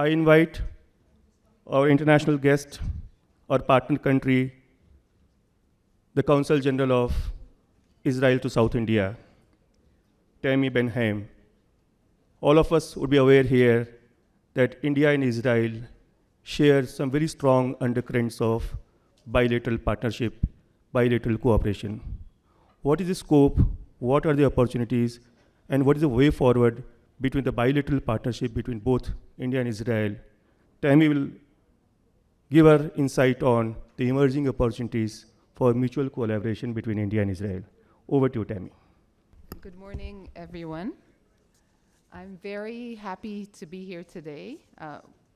I invite our international guest, our partner country, the Consul General of Israel to South India, Tammy Ben-Haim. All of us would be aware here that India and Israel share some very strong undercurrents of bilateral partnership, bilateral cooperation. What is the scope, what are the opportunities, and what is the way forward between the bilateral partnership between both India and Israel? Tammy will give her insight on the emerging opportunities for mutual collaboration between India and Israel. Over to you, Tammy. Good morning, everyone. I'm very happy to be here today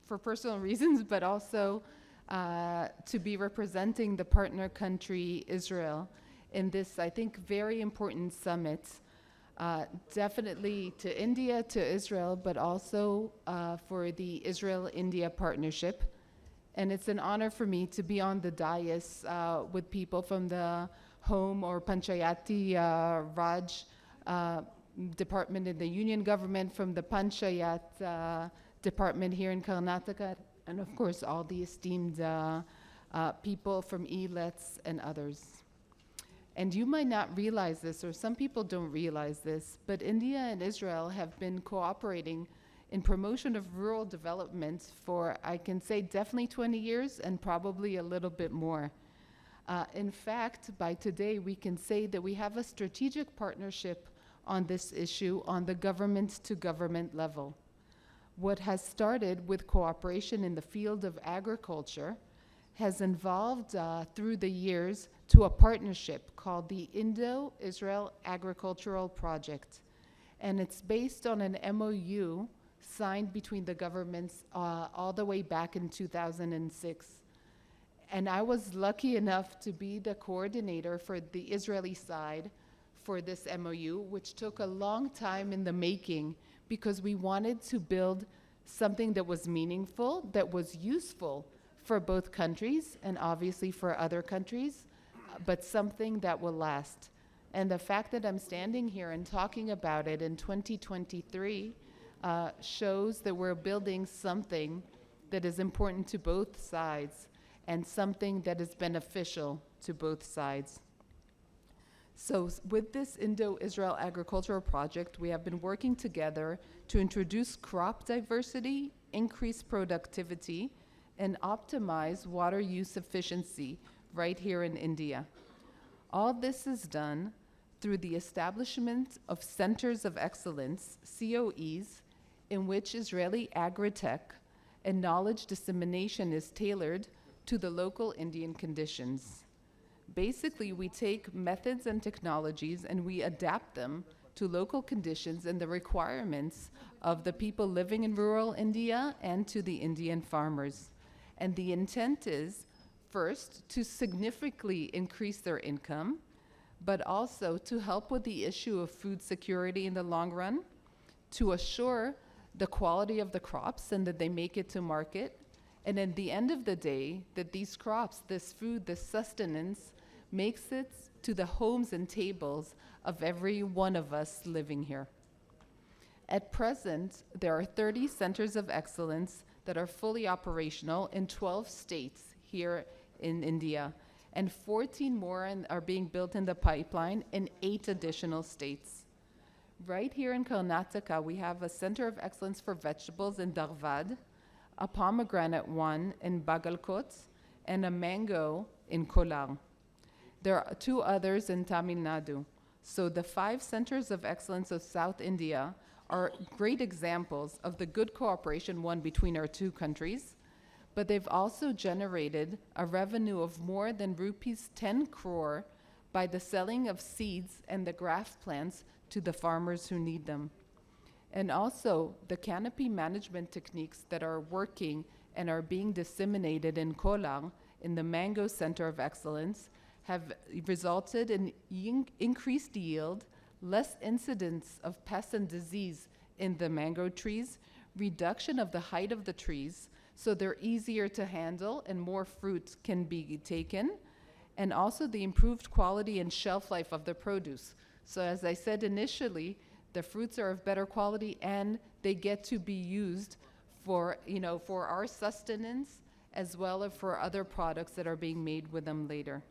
for personal reasons, but also to be representing the partner country, Israel, in this, I think, very important summit. Definitely to India, to Israel, but also for the Israel-India partnership. And it's an honor for me to be on the dais with people from the Home or Panchayati Raj department in the union government, from the Panchayat department here in Karnataka, and of course all the esteemed people from Elets and others. And you might not realize this, or some people don't realize this, but India and Israel have been cooperating in promotion of rural development for, I can say, definitely 20 years and probably a little bit more. In fact, by today, we can say that we have a strategic partnership on this issue on the government-to-government level. What has started with cooperation in the field of agriculture has evolved through the years to a partnership called the Indo-Israel Agricultural Project. And it's based on an MOU signed between the governments all the way back in 2006. And I was lucky enough to be the coordinator for the Israeli side for this MOU, which took a long time in the making because we wanted to build something that was meaningful, that was useful for both countries and obviously for other countries, but something that will last. And the fact that I'm standing here and talking about it in 2023 shows that we're building something that is important to both sides and something that is beneficial to both sides. So with this Indo-Israel Agricultural Project, we have been working together to introduce crop diversity, increase productivity, and optimize water use efficiency right here in India. All this is done through the establishment of centers of excellence, COEs, in which Israeli agri-tech and knowledge dissemination is tailored to the local Indian conditions. Basically, we take methods and technologies and we adapt them to local conditions and the requirements of the people living in rural India and to the Indian farmers. And the intent is, first, to significantly increase their income, but also to help with the issue of food security in the long run, to assure the quality of the crops and that they make it to market, and at the end of the day, that these crops, this food, this sustenance, makes it to the homes and tables of every one of us living here. At present, there are 30 centers of excellence that are fully operational in 12 states here in India, and 14 more are being built in the pipeline in 8 additional states. Right here in Karnataka, we have a center of excellence for vegetables in Dharwad, a pomegranate one in Bagalkot, and a mango in Kolar. There are 2 others in Tamil Nadu. So the 5 centers of excellence of South India are great examples of the good cooperation won between our 2 countries, but they've also generated a revenue of more than rupees 10 crore by the selling of seeds and the graft plants to the farmers who need them. And also the canopy management techniques that are working and are being disseminated in Kolar, in the Mango Center of Excellence, have resulted in increased yield, less incidence of pests and disease in the mango trees, reduction of the height of the trees, so they're easier to handle and more fruit can be taken, and also the improved quality and shelf life of the produce. So as I said initially, the fruits are of better quality and they get to be used for, for our sustenance, as well as for other products that are being made with them later.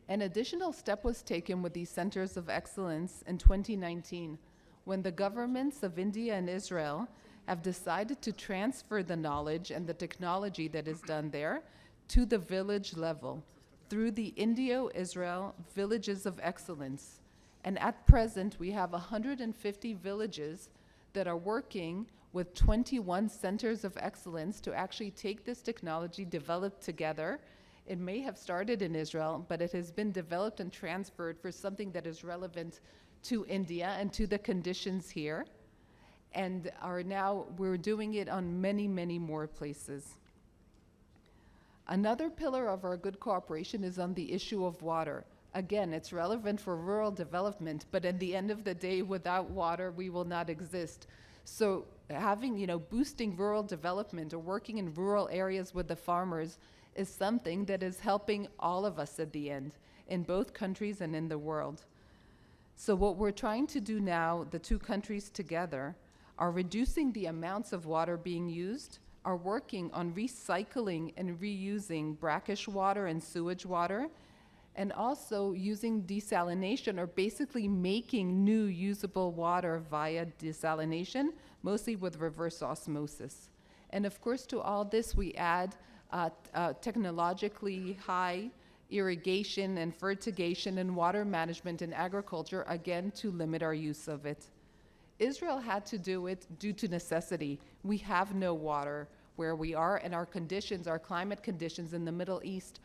An additional step was taken with these centers of excellence in 2019, when the governments of India and Israel have decided to transfer the knowledge and the technology that is done there to the village level through the Indio-Israel Villages of Excellence. And at present, we have 150 villages that are working with 21 centers of excellence to actually take this technology developed together. It may have started in Israel, but it has been developed and transferred for something that is relevant to India and to the conditions here. And we're doing it on many, many more places. Another pillar of our good cooperation is on the issue of water. Again, it's relevant for rural development, but at the end of the day, without water, we will not exist. So having, boosting rural development or working in rural areas with the farmers is something that is helping all of us at the end, in both countries and in the world. So what we're trying to do now, the two countries together, are reducing the amounts of water being used, are working on recycling and reusing brackish water and sewage water, and also using desalination, or basically making new usable water via desalination, mostly with reverse osmosis. And of course, to all this, we add technologically high irrigation and fertigation and water management in agriculture, again, to limit our use of it. Israel had to do it due to necessity. We have no water where we are, and our conditions, our climate conditions in the Middle East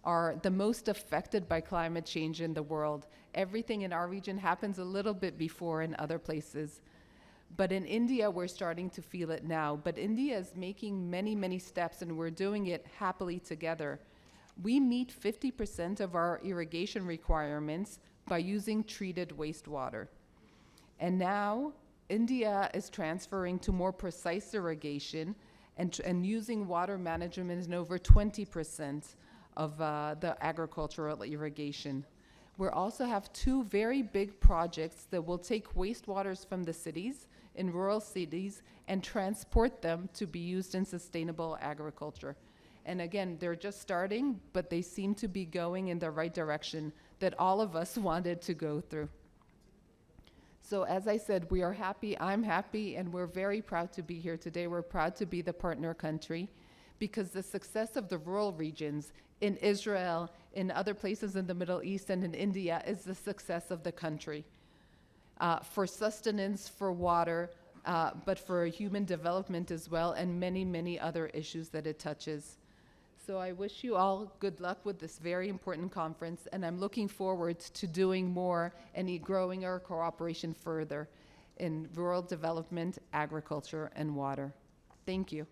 are the most affected by climate change in the world. Everything in our region happens a little bit before in other places. But in India, we're starting to feel it now. But India is making many, many steps, and we're doing it happily together. We meet 50% of our irrigation requirements by using treated wastewater. And now India is transferring to more precise irrigation and using water management in over 20% of the agricultural irrigation. We also have two very big projects that will take wastewaters from the cities, in rural cities, and transport them to be used in sustainable agriculture. And again, they're just starting, but they seem to be going in the right direction that all of us wanted to go through. So as I said, we are happy, I'm happy, and we're very proud to be here today. We're proud to be the partner country, because the success of the rural regions in Israel, in other places in the Middle East, and in India is the success of the country. For sustenance, for water, but for human development as well, and many, many other issues that it touches. So I wish you all good luck with this very important conference, and I'm looking forward to doing more and growing our cooperation further in rural development, agriculture, and water. Thank you.